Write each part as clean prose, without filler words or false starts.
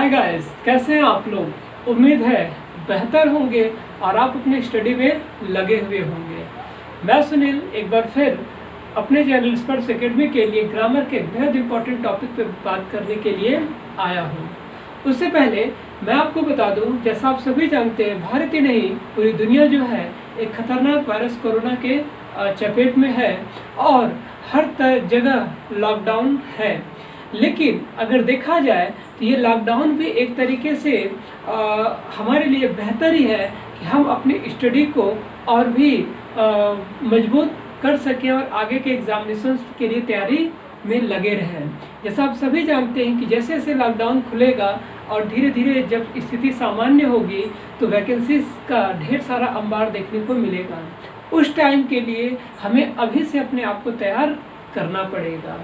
Hi guys, कैसे हैं आप लोग। उम्मीद है बेहतर होंगे और आप अपने स्टडी में लगे हुए होंगे। मैं सुनील एक बार फिर अपने चैनल स्पर्श एकेडमी के लिए ग्रामर के बेहद इंपॉर्टेंट टॉपिक पर बात करने के लिए आया हूँ। उससे पहले मैं आपको बता दूं, जैसा आप सभी जानते हैं, भारत ही नहीं पूरी दुनिया जो है एक खतरनाक वायरस कोरोना के चपेट में है और हर जगह लॉकडाउन है। लेकिन अगर देखा जाए तो ये लॉकडाउन भी एक तरीके से हमारे लिए बेहतर ही है कि हम अपनी स्टडी को और भी मजबूत कर सकें और आगे के एग्जामिनेशंस के लिए तैयारी में लगे रहें। जैसा आप सभी जानते हैं कि जैसे जैसे लॉकडाउन खुलेगा और धीरे धीरे जब स्थिति सामान्य होगी तो वैकेंसीज का ढेर सारा अंबार देखने को मिलेगा। उस टाइम के लिए हमें अभी से अपने आप को तैयार करना पड़ेगा।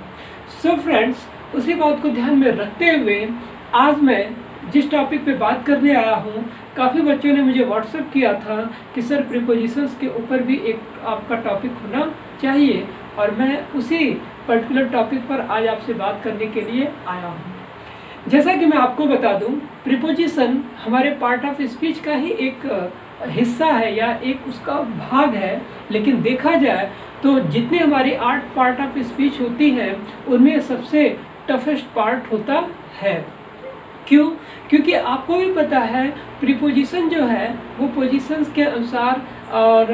सो फ्रेंड्स, उसी बात को ध्यान में रखते हुए आज मैं जिस टॉपिक पे बात करने आया हूँ, काफ़ी बच्चों ने मुझे व्हाट्सएप किया था कि सर प्रीपोजिशंस के ऊपर भी एक आपका टॉपिक होना चाहिए और मैं उसी पर्टिकुलर टॉपिक पर आज आपसे बात करने के लिए आया हूँ। जैसा कि मैं आपको बता दूँ, प्रीपोजिशन हमारे पार्ट ऑफ स्पीच का ही एक हिस्सा है या एक उसका भाग है। लेकिन देखा जाए तो जितने हमारी 8 पार्ट ऑफ स्पीच होती हैं उनमें सबसे टफेस्ट पार्ट होता है। क्यों? क्योंकि आपको भी पता है प्रीपोजिशन जो है वो पोजीशंस के अनुसार और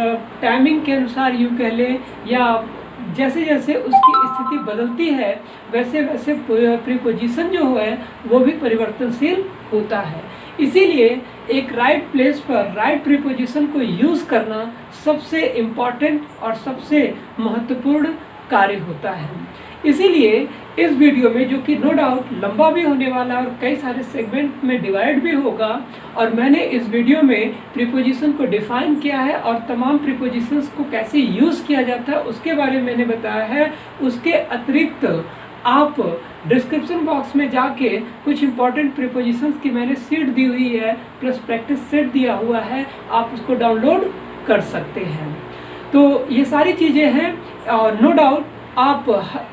टाइमिंग के अनुसार यूँ कह लें, या जैसे जैसे उसकी स्थिति बदलती है वैसे वैसे प्रीपोजिशन जो है वो भी परिवर्तनशील होता है। इसीलिए एक राइट प्लेस पर राइट प्रीपोजिशन को यूज़ करना सबसे इम्पॉर्टेंट और सबसे महत्वपूर्ण कार्य होता है। इसीलिए इस वीडियो में, जो कि नो डाउट लंबा भी होने वाला है और कई सारे सेगमेंट में डिवाइड भी होगा, और मैंने इस वीडियो में प्रीपोजिशन को डिफाइन किया है और तमाम प्रीपोजिशंस को कैसे यूज़ किया जाता है उसके बारे में मैंने बताया है। उसके अतिरिक्त आप डिस्क्रिप्शन बॉक्स में जाके कुछ इंपॉर्टेंट प्रीपोजिशंस की मैंने सीट दी हुई है प्लस प्रैक्टिस सेट दिया हुआ है, आप उसको डाउनलोड कर सकते हैं। तो ये सारी चीज़ें हैं और नो डाउट आप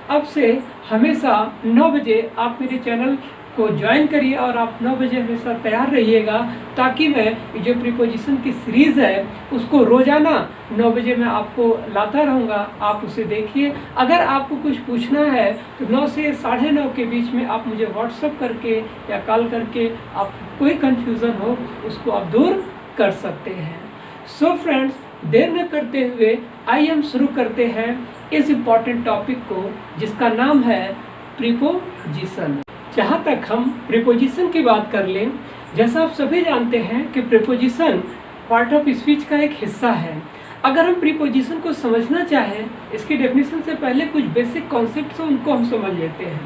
अब से हमेशा 9 बजे आप मेरे चैनल को ज्वाइन करिए और आप 9 बजे हमेशा तैयार रहिएगा, ताकि मैं जो प्रीपोजिशन की सीरीज़ है उसको रोज़ाना 9 बजे मैं आपको लाता रहूँगा। आप उसे देखिए। अगर आपको कुछ पूछना है तो 9 से 9:30 के बीच में आप मुझे व्हाट्सएप करके या कॉल करके आप कोई कन्फ्यूज़न हो उसको आप दूर कर सकते हैं। सो फ्रेंड्स, देर न करते हुए आइए हम शुरू करते हैं इस इम्पॉर्टेंट टॉपिक को, जिसका नाम है प्रीपोजिशन। जहाँ तक हम प्रीपोजिशन की बात कर लें, जैसा आप सभी जानते हैं कि प्रीपोजिशन पार्ट ऑफ स्पीच का एक हिस्सा है। अगर हम प्रीपोजिशन को समझना चाहें, इसकी डेफिनेशन से पहले कुछ बेसिक कॉन्सेप्ट्स हैं उनको हम समझ लेते हैं।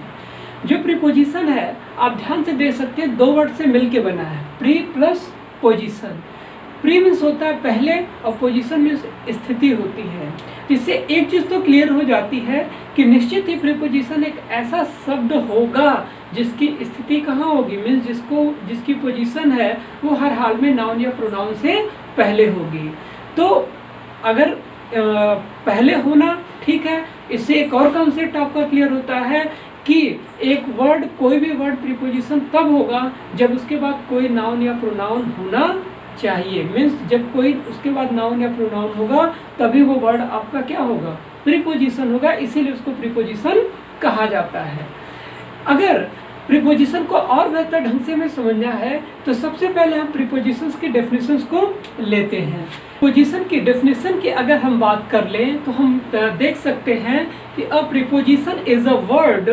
जो प्रीपोजिशन है आप ध्यान से देख सकते हैं 2 वर्ड से मिल के बना है, pre plus position. Pre means होता है पहले और पोजीशन मीन्स स्थिति होती है। जिससे एक चीज़ तो क्लियर हो जाती है कि निश्चित ही प्रीपोजिशन एक ऐसा शब्द होगा जिसकी स्थिति कहाँ होगी, मीन्स जिसकी पोजीशन है वो हर हाल में नाउन या प्रोनाउन से पहले होगी। तो अगर पहले होना ठीक है, इससे एक और कॉन्सेप्ट आपका क्लियर होता है कि एक वर्ड, कोई भी वर्ड प्रीपोजिशन तब होगा जब उसके बाद कोई नाउन या प्रोनाउन होना चाहिए। मीन्स जब कोई उसके बाद नाउन या प्रोनाउन होगा तभी वो वर्ड आपका क्या होगा, प्रीपोजिशन होगा। इसीलिए उसको प्रीपोजिशन कहा जाता है। अगर प्रीपोजिशन को और बेहतर ढंग से हमें समझना है तो सबसे पहले हम प्रीपोजिशंस की डेफिनेशंस को लेते हैं। प्रीपोजिशन की डेफिनेशन की अगर हम बात कर लें तो हम देख सकते हैं कि a preposition is a word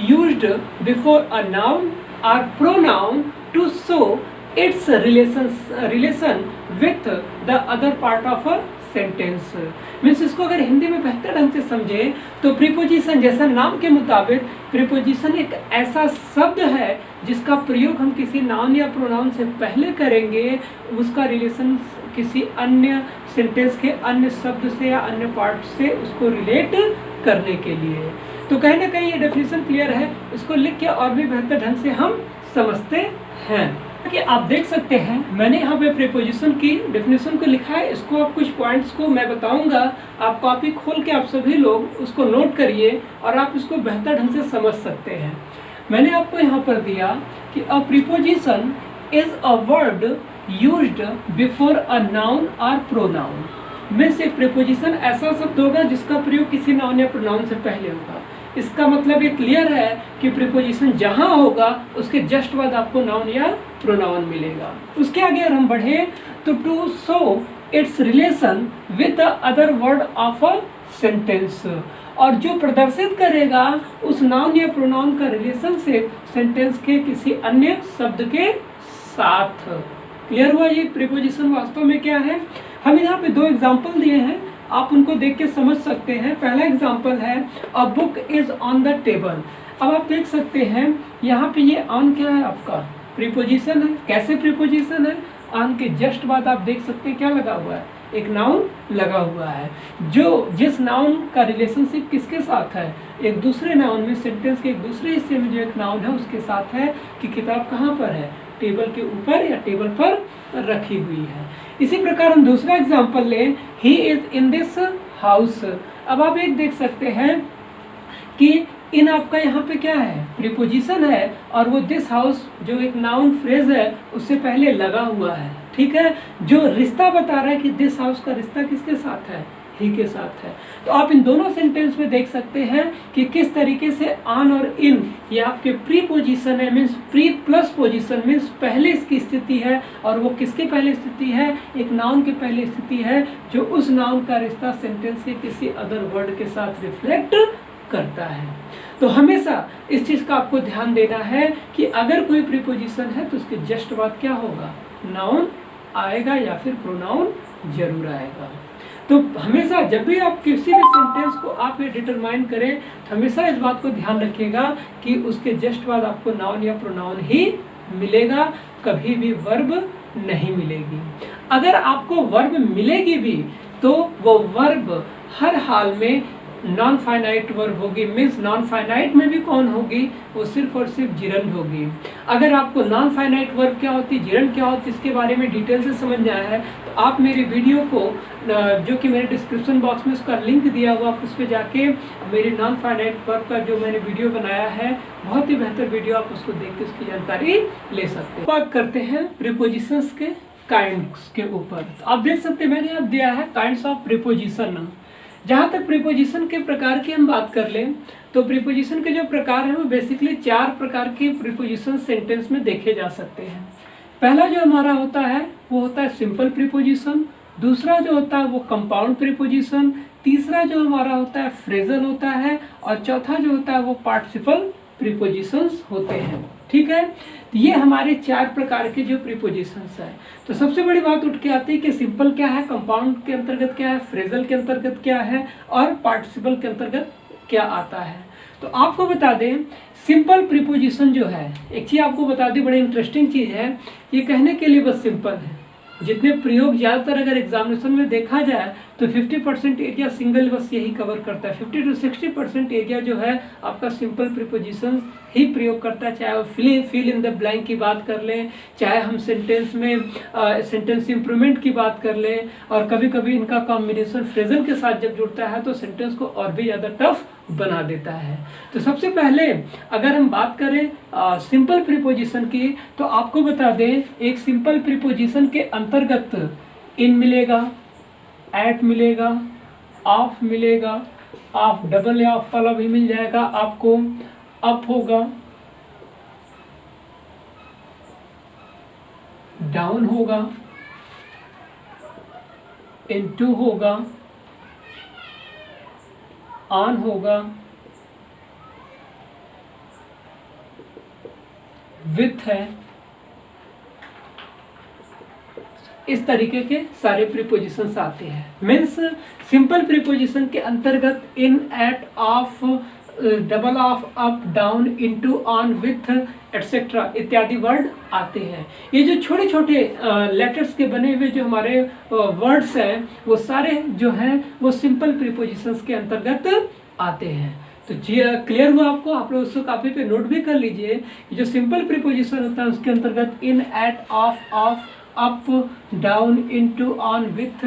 used before a noun और pronoun to show its relation with the other part of a sentence. Means इसको अगर हिंदी में बेहतर ढंग से समझें तो प्रीपोजिशन, जैसा नाम के मुताबिक, प्रीपोजिशन एक ऐसा शब्द है जिसका प्रयोग हम किसी नाउन या प्रोनाउन से पहले करेंगे उसका रिलेशन किसी अन्य सेंटेंस के अन्य शब्द से या अन्य पार्ट से उसको रिलेट करने के लिए। तो कहीं ना कहीं ये डेफिनेशन क्लियर है, इसको लिख के और भी बेहतर ढंग से हम समझते हैं। कि आप देख सकते हैं मैंने यहाँ पे प्रीपोजिशन की डेफिनेशन को लिखा है। इसको आप कुछ पॉइंट्स को मैं बताऊंगा, आप कॉपी खोल के आप सभी लोग उसको नोट करिए और आप इसको बेहतर ढंग से समझ सकते हैं। मैंने आपको यहाँ पर दिया कि a preposition is a word used before a noun और प्रोनाउन। मीन्स एक प्रीपोजिशन ऐसा शब्द होगा जिसका प्रयोग किसी नाउन या प्रोनाउन से पहले होगा। इसका मतलब ये क्लियर है कि प्रीपोजिशन जहां होगा उसके जस्ट बाद आपको नाउन या प्रोनाउन मिलेगा। उसके आगे अगर हम बढ़े तो to show its relation with the other word of a sentence, और जो प्रदर्शित करेगा उस नाउन या प्रोनाउन का रिलेशनशिप सेंटेंस के किसी अन्य शब्द के साथ। क्लियर हुआ ये प्रीपोजिशन वास्तव में क्या है। हम यहाँ पे 2 एग्जाम्पल दिए हैं, आप उनको देख के समझ सकते हैं। पहला एग्जाम्पल है a book is on the table. अब आप देख सकते हैं यहाँ पे ये ऑन क्या है, आपका प्रीपोजिशन है। कैसे प्रीपोजिशन है, ऑन के जस्ट बाद आप देख सकते हैं क्या लगा हुआ है, एक नाउन लगा हुआ है। जो जिस नाउन का रिलेशनशिप किसके साथ है, एक दूसरे नाउन में, सेंटेंस के एक दूसरे हिस्से में जो एक नाउन है उसके साथ है कि किताब कहाँ पर है, टेबल के ऊपर या टेबल पर रखी हुई है। इसी प्रकार हम दूसरा एग्जांपल लें, he is in this house. अब आप एक देख सकते हैं कि इन आपका यहाँ पे क्या है, प्रीपोजिशन है, और वो दिस हाउस जो एक नाउन फ्रेज है उससे पहले लगा हुआ है। ठीक है, जो रिश्ता बता रहा है कि दिस हाउस का रिश्ता किसके साथ है, ही के साथ है। तो आप इन दोनों सेंटेंस में देख सकते हैं कि किस तरीके से ऑन और इन ये आपके प्री पोजिशन है, means pre plus position, means पहले इसकी स्थिति है, और वो किसके पहले स्थिति है, एक नाउन के पहले स्थिति है जो उस नाउन का रिश्ता सेंटेंस के किसी अदर वर्ड के साथ रिफ्लेक्ट करता है। तो हमेशा इस चीज का आपको ध्यान देना है कि अगर कोई प्रीपोजिशन है तो उसके जस्ट बाद क्या होगा, नाउन आएगा या फिर प्रोनाउन जरूर आएगा। तो हमेशा जब भी आप किसी भी सेंटेंस को आप ये डिटरमाइन करें तो हमेशा इस बात को ध्यान रखिएगा कि उसके जस्ट बाद आपको नाउन या प्रोनाउन ही मिलेगा, कभी भी वर्ब नहीं मिलेगी। अगर आपको वर्ब मिलेगी भी तो वो वर्ब हर हाल में नॉन फाइनाइट वर्ब होगी। मीन्स नॉन फाइनाइट में भी कौन होगी, वो सिर्फ और सिर्फ जिरंड होगी। अगर आपको नॉन फाइनाइट वर्ब क्या होती है, जिरंड क्या होती है, इसके बारे में डिटेल से समझना है तो आप मेरी वीडियो को जो कि मेरे डिस्क्रिप्शन बॉक्स में उसका लिंक दिया हुआ, आप उस पर जाके मेरी नॉन फाइनाइट वर्ब का जो मैंने वीडियो बनाया है, बहुत ही बेहतर वीडियो, आप उसको देख के उसकी जानकारी ले सकते हैं। बात करते हैं प्रीपोजिशंस के काइंड्स के ऊपर। आप देख सकते हैं मैंने यहाँ दिया है काइंड्स ऑफ प्रीपोजिशन। जहाँ तक प्रीपोजिशन के प्रकार की हम बात कर लें तो प्रीपोजिशन के जो प्रकार हैं वो बेसिकली 4 प्रकार के प्रीपोजिशन सेंटेंस में देखे जा सकते हैं। पहला जो हमारा होता है वो होता है सिंपल प्रीपोजिशन, दूसरा जो होता है वो कंपाउंड प्रीपोजिशन, तीसरा जो हमारा होता है फ्रेजल होता है, और चौथा जो होता है वो पार्टिसिपल प्रीपोजिशंस होते हैं। ठीक है, तो ये हमारे 4 प्रकार के जो प्रीपोजिशंस है। तो सबसे बड़ी बात उठ के आती है कि सिंपल क्या है, कंपाउंड के अंतर्गत क्या है, फ्रेजल के अंतर्गत क्या है, और पार्टिसिपल के अंतर्गत क्या आता है। तो आपको बता दें सिंपल प्रीपोजिशन जो है, एक चीज़ आपको बता दी, बड़ी इंटरेस्टिंग चीज़ है, ये कहने के लिए बस सिंपल है। जितने प्रयोग ज़्यादातर अगर एग्जामिनेशन में देखा जाए तो 50% एरिया सिंगल बस यही कवर करता है। 50 to 60% एरिया जो है आपका सिंपल प्रीपोजिशंस ही प्रयोग करता है। चाहे वो फिल इन द ब्लैंक की बात कर लें, चाहे हम सेंटेंस में सेंटेंस इंप्रूवमेंट की बात कर लें, और कभी कभी इनका कॉम्बिनेशन फ्रेजल के साथ जब जुड़ता है तो सेंटेंस को और भी ज़्यादा टफ बना देता है। तो सबसे पहले अगर हम बात करें सिंपल प्रीपोजिशन की तो आपको बता दें एक सिंपल प्रीपोजिशन के अंतर्गत इन मिलेगा, एट मिलेगा, ऑफ मिलेगा, ऑफ डबल या ऑफ वाला भी मिल जाएगा आपको, अप होगा, डाउन होगा, इनटू होगा, ऑन होगा, विथ है। इस तरीके के सारे प्रीपोजिशंस आते हैं। मीन्स सिंपल प्रीपोजिशन के अंतर्गत in, at, of, double of, up, down, into, on, with etcetera इत्यादि वर्ड आते हैं। ये जो छोटे छोटे लेटर्स के बने हुए जो हमारे वर्ड्स हैं वो सारे जो हैं वो सिंपल प्रीपोजिशंस के अंतर्गत आते हैं। तो क्लियर हुआ आपको, आप लोग उसको कापी पे नोट भी कर लीजिए। जो सिंपल प्रीपोजिशन होता है उसके अंतर्गत in, at, of, up, down, into, on, with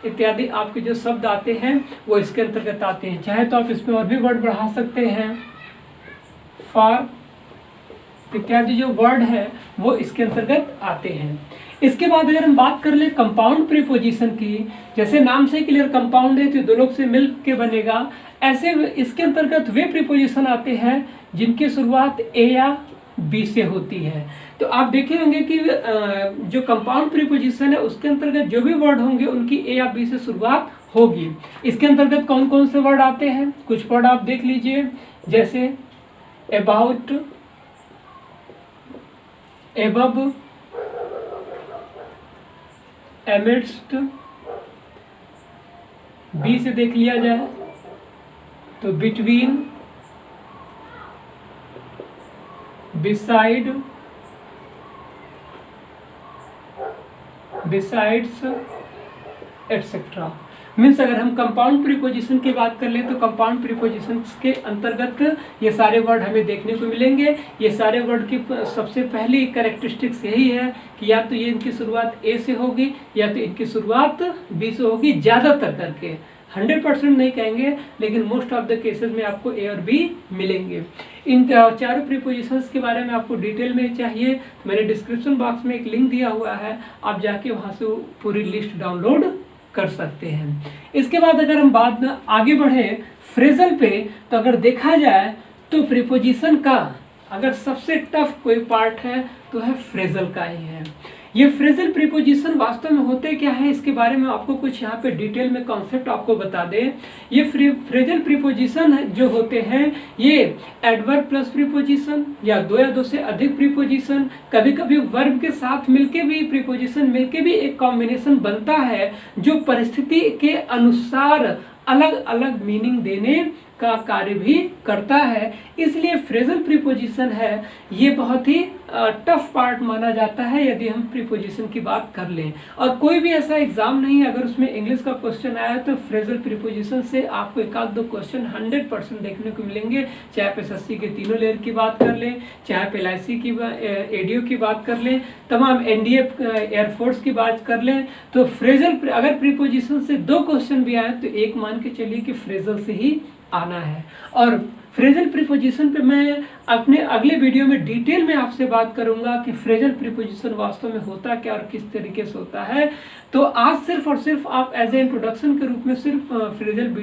इत्यादि आपके जो शब्द आते हैं वो इसके अंतर्गत आते हैं। चाहे तो आप इसमें और भी वर्ड बढ़ा सकते हैं, फॉर, इत्यादि जो वर्ड है वो इसके अंतर्गत आते हैं। इसके बाद अगर हम बात कर ले कंपाउंड प्रीपोजिशन की, जैसे नाम से क्लियर कंपाउंड है तो दो लोग से मिल के बनेगा, ऐसे इसके अंतर्गत वे प्रीपोजिशन आते हैं जिनकी शुरुआत ए या बी से होती है। तो आप देखे होंगे कि जो कंपाउंड प्रीपोजिशन है उसके अंतर्गत जो भी वर्ड होंगे उनकी ए या बी से शुरुआत होगी। इसके अंतर्गत कौन कौन से वर्ड आते हैं, कुछ वर्ड आप देख लीजिए, जैसे अबाउट, एबव, एमिडस्ट। बी से देख लिया जाए तो between, beside, besides etcetera. Means अगर हम कंपाउंड प्रीपोजिशन की बात कर ले तो कंपाउंड प्रीपोजिशन के अंतर्गत ये सारे वर्ड हमें देखने को मिलेंगे। ये सारे वर्ड की सबसे पहली कैरेक्टरिस्टिक्स यही है कि या तो ये इनकी शुरुआत ए से होगी या तो इनकी शुरुआत बी से होगी। ज़्यादातर करके 100% नहीं कहेंगे, लेकिन मोस्ट ऑफ द केसेस में आपको ए और बी मिलेंगे। इन चारों प्रीपोजिशंस के बारे में आपको डिटेल में चाहिए तो मैंने डिस्क्रिप्शन बॉक्स में एक लिंक दिया हुआ है, आप जाके वहाँ से पूरी लिस्ट डाउनलोड कर सकते हैं। इसके बाद अगर हम बात आगे बढ़े फ्रेजल पे, तो अगर देखा जाए तो प्रीपोजिशन का अगर सबसे टफ कोई पार्ट है तो है फ्रेजल का ही है। ये फ्रेजल प्रीपोजिशन वास्तव में होते क्या है, इसके बारे में आपको कुछ यहाँ पे डिटेल में कॉन्सेप्ट आपको बता दें। ये फ्रेजल प्रीपोजिशन जो होते हैं ये एडवर्ब प्लस प्रीपोजिशन या दो से अधिक प्रीपोजिशन, कभी कभी वर्ब के साथ मिलके भी प्रीपोजिशन मिलके भी एक कॉम्बिनेशन बनता है जो परिस्थिति के अनुसार अलग अलग मीनिंग देने का कार्य भी करता है। इसलिए फ्रेजल प्रीपोजिशन है ये बहुत ही टफ पार्ट माना जाता है यदि हम प्रीपोजिशन की बात कर लें। और कोई भी ऐसा एग्जाम नहीं है अगर उसमें इंग्लिश का क्वेश्चन आया तो फ्रेजल प्रीपोजिशन से आपको एक आध दो क्वेश्चन 100% देखने को मिलेंगे। चाहे आप एसएससी के तीनों लेयर की बात कर लें, चाहे आप LIC की एडीओ की बात कर लें, तमाम NDA एयरफोर्स की बात कर लें, तो फ्रेजल अगर प्रीपोजिशन से 2 क्वेश्चन भी आए तो एक मान के चलिए कि फ्रेजल से ही आना है। और फ्रेजल प्रीपोजिशन पे मैं अपने अगले वीडियो में डिटेल में आपसे बात करूंगा कि फ्रेजल प्रीपोजिशन वास्तव में होता क्या और किस तरीके से होता है। तो आज सिर्फ और सिर्फ आप एज ए इंट्रोडक्शन के रूप में सिर्फ फ्रेजल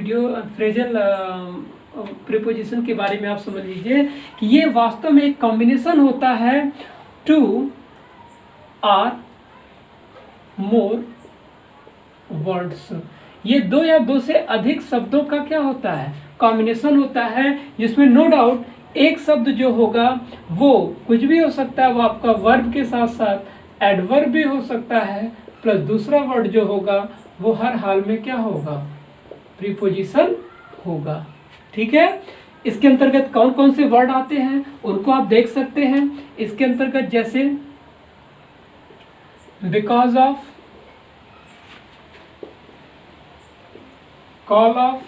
प्रीपोजिशन के बारे में आप समझ लीजिए कि ये वास्तव में एक कॉम्बिनेशन होता है 2 or more वर्ड्स। ये 2 या 2 से अधिक शब्दों का क्या होता है, कॉम्बिनेशन होता है, जिसमें नो डाउट एक शब्द जो होगा वो कुछ भी हो सकता है, वो आपका वर्ब के साथ साथ एडवर्ब भी हो सकता है, प्लस दूसरा वर्ड जो होगा वो हर हाल में क्या होगा, प्रीपोजिशन होगा। ठीक है, इसके अंतर्गत कौन कौन से वर्ड आते हैं उनको आप देख सकते हैं। इसके अंतर्गत जैसे because of, call of,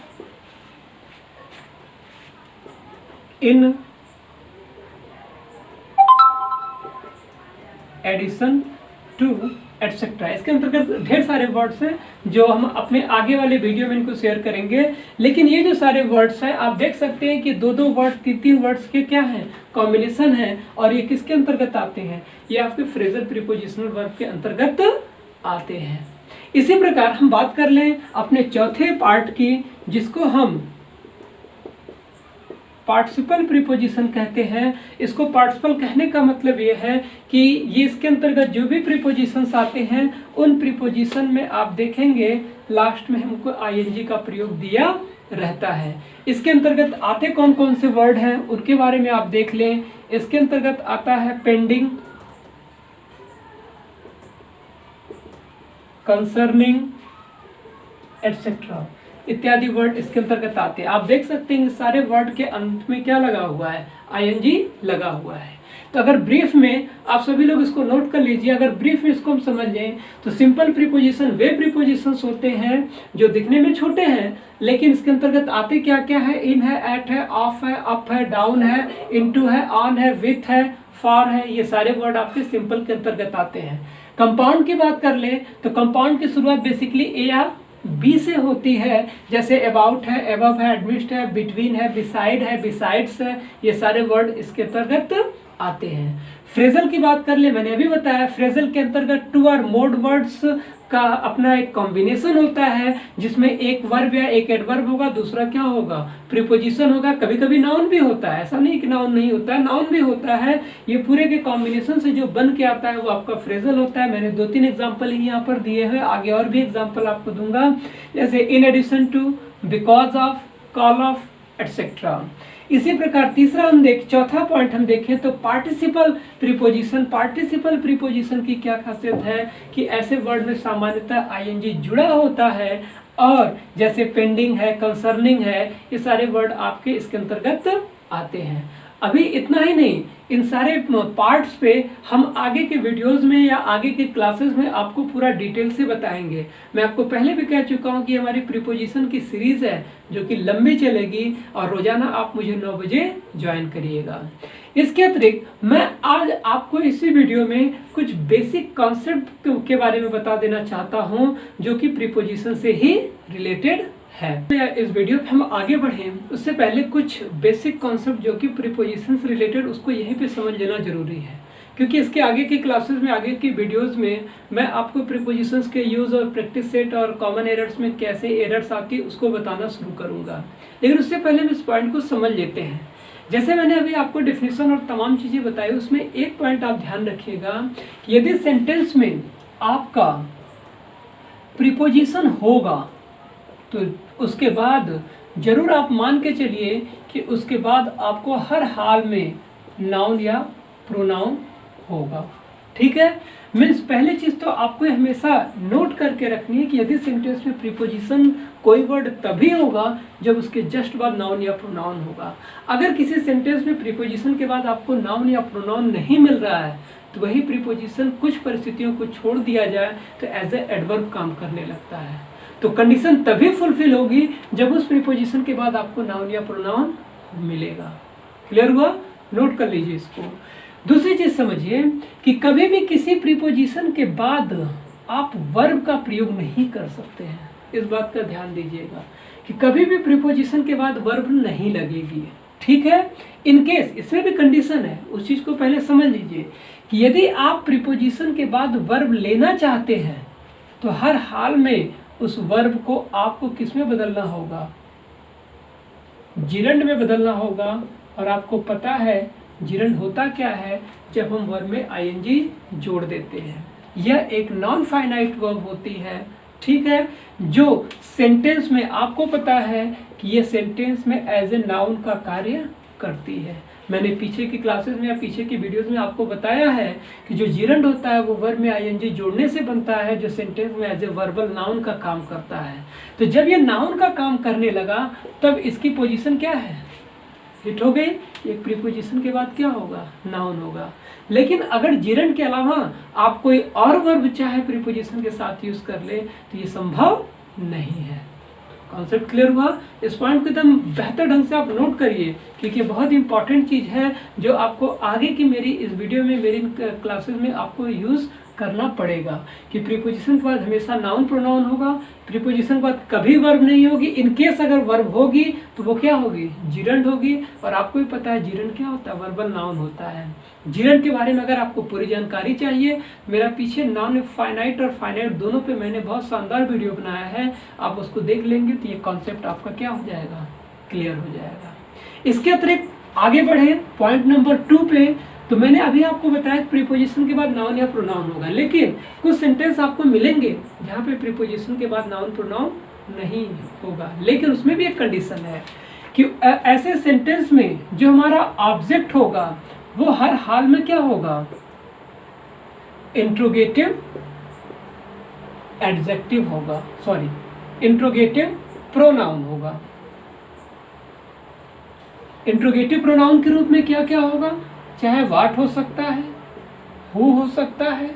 in, addition to etcetera. इसके अंतर्गत ढेर सारे वर्ड्स हैं जो हम अपने आगे वाले वीडियो में इनको शेयर करेंगे। लेकिन ये जो सारे वर्ड्स हैं आप देख सकते हैं कि 2-2 वर्ड 3-3 वर्ड्स के क्या हैं, कॉम्बिनेशन है। और ये किसके अंतर्गत आते हैं, ये आपके फ्रेजल प्रीपोजिशनल वर्ब के अंतर्गत आते हैं। इसी प्रकार हम बात कर लें अपने चौथे पार्ट की, जिसको हम पार्टिसिपल प्रीपोजिशन कहते हैं। इसको पार्टिसिपल कहने का मतलब ये है कि ये इसके अंतर्गत जो भी प्रीपोजिशंस आते हैं उन प्रीपोजिशन में आप देखेंगे लास्ट में हमको ING का प्रयोग दिया रहता है। इसके अंतर्गत आते कौन कौन से वर्ड हैं उनके बारे में आप देख लें। इसके अंतर्गत आता है पेंडिंग, कंसर्निंग एटसेट्रा इत्यादि वर्ड इसके अंतर्गत आते हैं। आप देख सकते हैं सारे वर्ड के अंत में क्या लगा हुआ है, ING लगा हुआ है। तो अगर ब्रीफ में आप सभी लोग इसको नोट कर लीजिए, अगर ब्रीफ में इसको हम समझ लें तो सिंपल प्रीपोजिशन वे प्रीपोजिशंस होते हैं जो दिखने में छोटे हैं लेकिन इसके अंतर्गत आते क्या क्या है, इन है, एट है, ऑफ है, अप है, डाउन है, इनटू है, ऑन है, विथ है, फॉर है। ये सारे वर्ड आपके सिंपल के अंतर्गत आते हैं। कंपाउंड की बात कर ले तो कंपाउंड की शुरुआत बेसिकली ए या बी से होती है, जैसे अबाउट है, एबव है, एडमिस्ट है, बिटवीन है, बिसाइड है, बिसाइड्स है। ये सारे वर्ड इसके अंतर्गत आते हैं। फ्रेजल की बात कर ले, मैंने अभी बताया फ्रेजल के अंतर्गत टू और मोड वर्ड्स का अपना एक कॉम्बिनेशन होता है, जिसमें एक वर्ब या एक एडवर्ब होगा, दूसरा क्या होगा, प्रीपोजिशन होगा। कभी कभी नाउन भी होता है, ऐसा नहीं कि नाउन नहीं होता है, नाउन भी होता है। ये पूरे के कॉम्बिनेशन से जो बन के आता है वो आपका फ्रेजल होता है। मैंने 2-3 एग्जाम्पल ही यहाँ पर दिए हैं, आगे और भी एग्जाम्पल आपको दूंगा, जैसे in addition to, because of, call of, etcetera. इसी प्रकार चौथा पॉइंट हम देखें तो पार्टिसिपल प्रीपोजिशन। पार्टिसिपल प्रीपोजिशन की क्या खासियत है कि ऐसे वर्ड में सामान्यतः आईएनजी जुड़ा होता है, और जैसे पेंडिंग है, कंसर्निंग है, ये सारे वर्ड आपके इसके अंतर्गत आते हैं। अभी इतना ही नहीं, इन सारे पार्ट्स पे हम आगे के वीडियोस में या आगे के क्लासेस में आपको पूरा डिटेल से बताएंगे। मैं आपको पहले भी कह चुका हूँ कि हमारी प्रीपोजिशन की सीरीज है जो कि लंबी चलेगी, और रोजाना आप मुझे 9 बजे ज्वाइन करिएगा। इसके अतिरिक्त मैं आज आपको इसी वीडियो में कुछ बेसिक कॉन्सेप्ट के बारे में बता देना चाहता हूँ जो कि प्रीपोजिशन से ही रिलेटेड है। इस वीडियो पे हम आगे बढ़ें उससे पहले कुछ बेसिक कॉन्सेप्ट जो कि प्रीपोजिशन से रिलेटेड, उसको यहीं पे समझ लेना जरूरी है, क्योंकि इसके आगे के क्लासेस में, आगे की वीडियोस में मैं आपको प्रीपोजिशंस के यूज और प्रैक्टिस सेट और कॉमन एरर्स में कैसे एरर्स आती है उसको बताना शुरू करूंगा। लेकिन उससे पहले हम इस पॉइंट को समझ लेते हैं। जैसे मैंने अभी आपको डेफिनेशन और तमाम चीजें बताई, उसमें एक पॉइंट आप ध्यान रखिएगा कि यदि सेंटेंस में आपका प्रीपोजिशन होगा तो उसके बाद जरूर आप मान के चलिए कि उसके बाद आपको हर हाल में नाउन या प्रोनाउन होगा। ठीक है, मीन्स पहली चीज तो आपको हमेशा नोट करके रखनी है कि यदि सेंटेंस में प्रीपोजिशन कोई वर्ड तभी होगा जब उसके जस्ट बाद नाउन या प्रोनाउन होगा। अगर किसी सेंटेंस में प्रीपोजिशन के बाद आपको नाउन या प्रोनाउन नहीं मिल रहा है तो वही प्रीपोजिशन कुछ परिस्थितियों को छोड़ दिया जाए तो एज ए एडवर्ब काम करने लगता है। तो कंडीशन तभी फुलफिल होगी जब उस प्रीपोजिशन के बाद आपको नाउन या प्रोनाउन मिलेगा। क्लियर हुआ? नोट कर लीजिए इसको। दूसरी चीज समझिए कि कभी भी किसी प्रीपोजिशन के बाद आप वर्ब का प्रयोग नहीं कर सकते हैं। इस बात का ध्यान दीजिएगा कि कभी भी प्रीपोजिशन के बाद वर्ब नहीं लगेगी। ठीक है, इनकेस इसमें भी कंडीशन है, उस चीज को पहले समझ लीजिए कि यदि आप प्रीपोजिशन के बाद वर्ब लेना चाहते हैं तो हर हाल में उस वर्ब को आपको किस में बदलना होगा, जिरंड में बदलना होगा। और आपको पता है जिरंड होता क्या है, जब हम वर्ब में आईएनजी जोड़ देते हैं। यह एक नॉन फाइनाइट वर्ब होती है, ठीक है, जो सेंटेंस में आपको पता है कि यह सेंटेंस में एज ए नाउन का कार्य करती है। मैंने पीछे की क्लासेस में या पीछे की वीडियोस में आपको बताया है कि जो जिरंड होता है वो वर्ब में आईएनजी जोड़ने से बनता है, जो सेंटेंस में एज ए वर्बल नाउन का काम करता है। तो जब ये नाउन का काम करने लगा तब इसकी पोजीशन क्या है, हिट हो गई। एक प्रीपोजिशन के बाद क्या होगा, नाउन होगा। लेकिन अगर जिरंड के अलावा आप कोई और वर्ब चाहे प्रीपोजिशन के साथ यूज कर ले तो ये संभव नहीं है। कॉन्सेप्ट क्लियर हुआ? इस पॉइंट को एकदम बेहतर ढंग से आप नोट करिए क्योंकि बहुत इंपॉर्टेंट चीज है जो आपको आगे की मेरी इस वीडियो में, मेरी क्लासेस में आपको यूज करना पड़ेगा कि प्रीपोजिशन के बाद हमेशा नाउन प्रोनाउन होगा, प्रीपोजिशन के बाद कभी वर्ब नहीं होगी। इनकेस अगर वर्ब होगी तो वो क्या होगी, जिरंड होगी। और आपको भी पता है जिरंड क्या होता है, वर्बल नाउन होता है। जिरंड के बारे में अगर आपको पूरी जानकारी चाहिए, मेरा पीछे नॉन फाइनाइट और फाइनाइट दोनों पे मैंने बहुत शानदार वीडियो बनाया है, आप उसको देख लेंगे तो ये कॉन्सेप्ट आपका क्या हो जाएगा, क्लियर हो जाएगा। इसके अतिरिक्त आगे बढ़े पॉइंट नंबर 2 पे, तो मैंने अभी आपको बताया प्रीपोजिशन के बाद नाउन या प्रोनाउन होगा, लेकिन कुछ सेंटेंस आपको मिलेंगे जहाँ पे प्रीपोजिशन के बाद नाउन प्रोनाउन नहीं होगा। लेकिन उसमें भी एक कंडीशन है कि ऐसे सेंटेंस में जो हमारा ऑब्जेक्ट होगा वो हर हाल में क्या होगा, इंट्रोगेटिव एडजेक्टिव होगा, सॉरी इंट्रोगेटिव प्रोनाउन होगा। इंट्रोगेटिव प्रोनाउन के रूप में क्या क्या होगा, चाहे वाट हो सकता है, हु हो सकता है,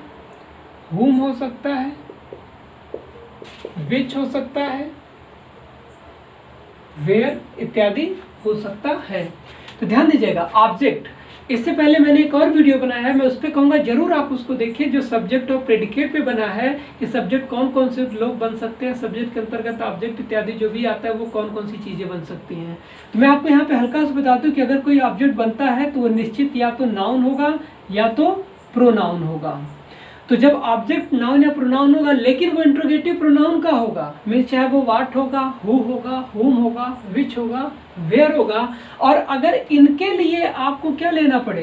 हुम हो सकता है, विच हो सकता है, वेयर इत्यादि हो सकता है। तो ध्यान दीजिएगा, ऑब्जेक्ट इससे पहले मैंने एक और वीडियो बनाया है, मैं उस पर कहूँगा जरूर आप उसको देखिए, जो सब्जेक्ट और प्रेडिकेट पे बना है कि सब्जेक्ट कौन कौन से लोग बन सकते हैं, सब्जेक्ट के अंतर्गत ऑब्जेक्ट इत्यादि जो भी आता है वो कौन कौन सी चीज़ें बन सकती हैं। तो मैं आपको यहाँ पे हल्का से बता दूँ कि अगर कोई ऑब्जेक्ट बनता है तो वो निश्चित या तो नाउन होगा या तो प्रोनाउन होगा। तो जब ऑब्जेक्ट नाउन या प्रोनाउन होगा लेकिन वो इंट्रोगेटिव प्रोनाउन का होगा, मीन्स चाहे वो व्हाट होगा, हु होगा, हुम होगा, विच होगा, वेयर होगा, और अगर इनके लिए आपको क्या लेना पड़े,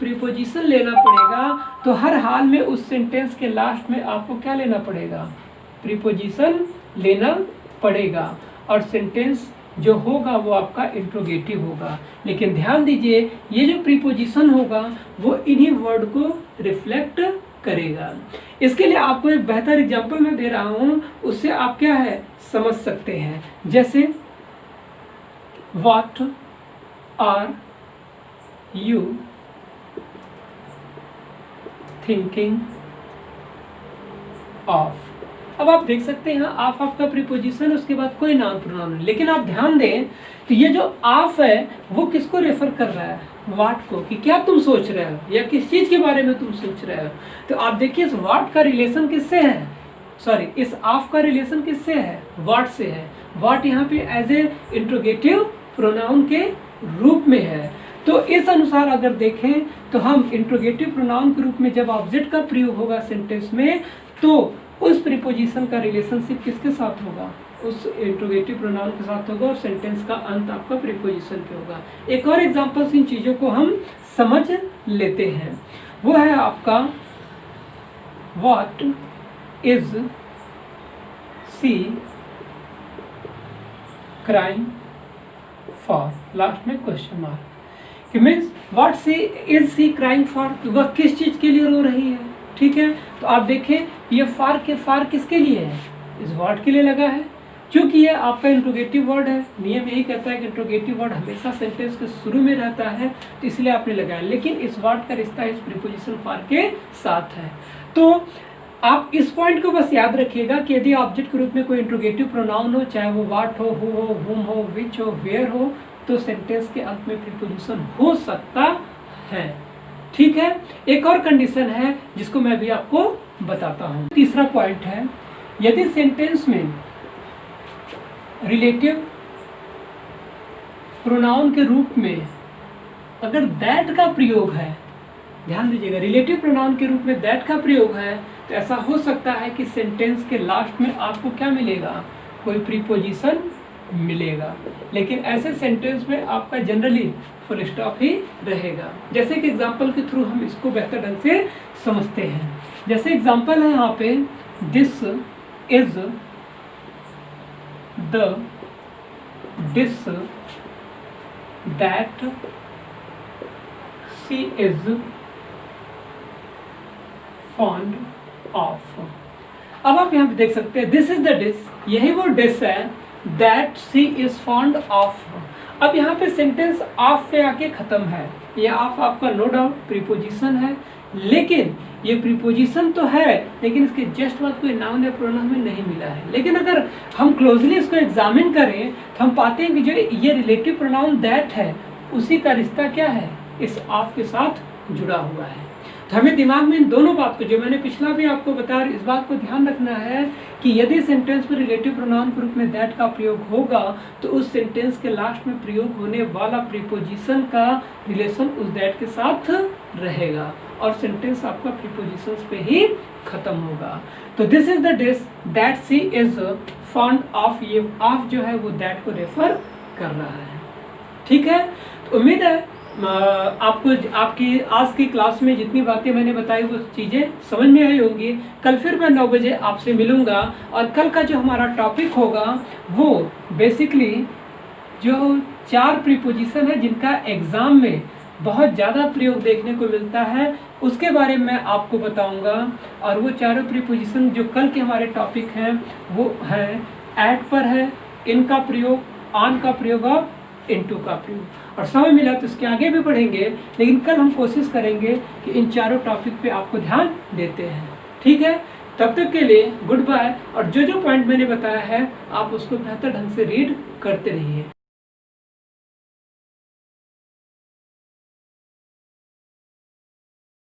प्रीपोजिशन लेना पड़ेगा, तो हर हाल में उस सेंटेंस के लास्ट में आपको क्या लेना पड़ेगा, प्रीपोजिशन लेना पड़ेगा, और सेंटेंस जो होगा वो आपका इंट्रोगेटिव होगा। लेकिन ध्यान दीजिए ये जो प्रीपोजिशन होगा वो इन्हीं वर्ड को रिफ्लेक्ट करेगा। इसके लिए आपको एक बेहतर एग्जांपल मैं दे रहा हूं, उससे आप क्या है समझ सकते हैं। जैसे what are you thinking of. अब आप देख सकते हैं ऑफ आपका प्रीपोजिशन, उसके बाद कोई नाउन प्रोनाउन नहीं, लेकिन आप ध्यान दें कि ये जो ऑफ है वो किसको रेफर कर रहा है, व्हाट को, कि क्या तुम सोच रहे हो या किस चीज के बारे में तुम सोच रहे हो। तो आप देखिए इस व्हाट का रिलेशन किससे है, सॉरी इस ऑफ का रिलेशन किससे है, व्हाट से है। व्हाट यहाँ पे एज ए इंट्रोगेटिव प्रोनाउन के रूप में है। तो इस अनुसार अगर देखें तो हम इंट्रोगेटिव प्रोनाउन के रूप में जब ऑब्जेक्ट का प्रयोग होगा सेंटेंस में, तो उस प्रीपोजिशन का रिलेशनशिप किसके साथ होगा, उस इंट्रोगेटिव प्रोनाउन के साथ होगा, और सेंटेंस का अंत आपका प्रीपोजिशन पे होगा। एक और एग्जांपल इन चीजों को हम समझ लेते हैं, वो है आपका what is she crying for, last में क्वेश्चन मार्क, कि means what she is she crying for, वह किस चीज के लिए रो रही है। ठीक है, तो आप देखें ये फार किसके लिए है, इस वर्ड के लिए लगा है, क्योंकि ये आपका इंट्रोगेटिव वर्ड है। नियम यही कहता है कि इंट्रोगेटिव वर्ड हमेशा सेंटेंस के शुरू में रहता है, तो इसलिए आपने लगाया, लेकिन इस वर्ड का रिश्ता इस प्रीपोजिशन फार के साथ है। तो आप इस पॉइंट को बस याद रखिएगा कि यदि ऑब्जेक्ट के रूप में कोई इंट्रोगेटिव प्रोनाउन हो, चाहे वो व्हाट हो, हु हो, हुम हो, विच हो, वेयर हो, तो सेंटेंस के अंत में प्रीपोजिशन हो सकता है। ठीक है, एक और कंडीशन है जिसको मैं भी आपको बताता हूं। तीसरा पॉइंट है, यदि सेंटेंस में रिलेटिव प्रोनाउन के रूप में अगर दैट का प्रयोग है, ध्यान दीजिएगा रिलेटिव प्रोनाउन के रूप में दैट का प्रयोग है, तो ऐसा हो सकता है कि सेंटेंस के लास्ट में आपको क्या मिलेगा, कोई प्रीपोजिशन मिलेगा। लेकिन ऐसे सेंटेंस में आपका जनरली फुल स्टॉप ही रहेगा। जैसे कि एग्जांपल के थ्रू हम इसको बेहतर ढंग से समझते हैं। जैसे एग्जांपल है यहाँ पे, this is the dish that she is fond of. अब आप यहाँ पे देख सकते हैं दिस इज द डिश, यही वो डिश है that she is fond of. अब यहाँ पे सेंटेंस ऑफ पे आके खत्म है, ये ऑफ आपका नो डाउट प्रीपोजिशन है, लेकिन ये प्रीपोजिशन तो है, लेकिन इसके जस्ट बाद कोई नाउन या प्रोनाउन में नहीं मिला है। लेकिन अगर हम क्लोजली इसको एग्जामिन करें तो हम पाते हैं कि जो ये रिलेटिव प्रोनाउन दैट है उसी का रिश्ता क्या है, इस ऑफ के साथ जुड़ा हुआ है। तो हमें दिमाग में इन दोनों बात को, जो मैंने पिछला भी आपको बताया, इस बात को ध्यान रखना है कि यदि सेंटेंस में रिलेटिव प्रोनाउन के रूप में दैट का प्रयोग होगा तो उस सेंटेंस के लास्ट में प्रयोग होने वाला प्रीपोजिशन का रिलेशन उस दैट के साथ रहेगा और सेंटेंस आपका प्रीपोजिशंस पे ही खत्म होगा। तो this is the dish that she is fond of, ये ऑफ जो है वो दैट को रेफर कर रहा है। ठीक है, तो उम्मीद है आपको आपकी आज की क्लास में जितनी बातें मैंने बताई वो चीज़ें समझ में आई होंगी। कल फिर मैं 9 बजे आपसे मिलूँगा और कल का जो हमारा टॉपिक होगा वो बेसिकली जो 4 प्रीपोजिशन है जिनका एग्ज़ाम में बहुत ज़्यादा प्रयोग देखने को मिलता है उसके बारे में मैं आपको बताऊंगा। और वो चारों प्रीपोजिशन जो कल के हमारे टॉपिक हैं वो है एट पर है, इन का प्रयोग, ऑन का प्रयोग और इनटू का प्रयोग। और समय मिला तो इसके आगे भी पढ़ेंगे, लेकिन कल हम कोशिश करेंगे कि इन चारों टॉपिक पे आपको ध्यान देते हैं। ठीक है, तब तक के लिए गुड बाय। और जो जो पॉइंट मैंने बताया है आप उसको बेहतर ढंग से रीड करते रहिए।